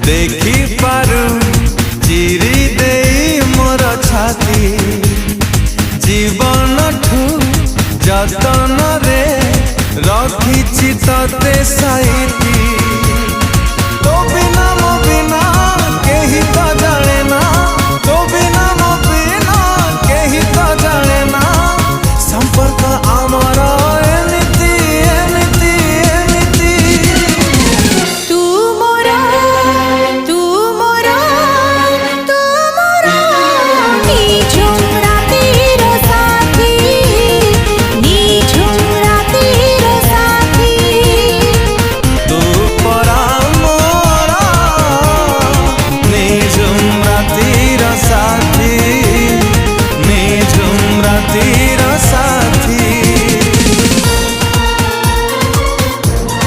देखी पारू चिरी दे मोर छाती जीवन ठू जतन रे रखी तते साई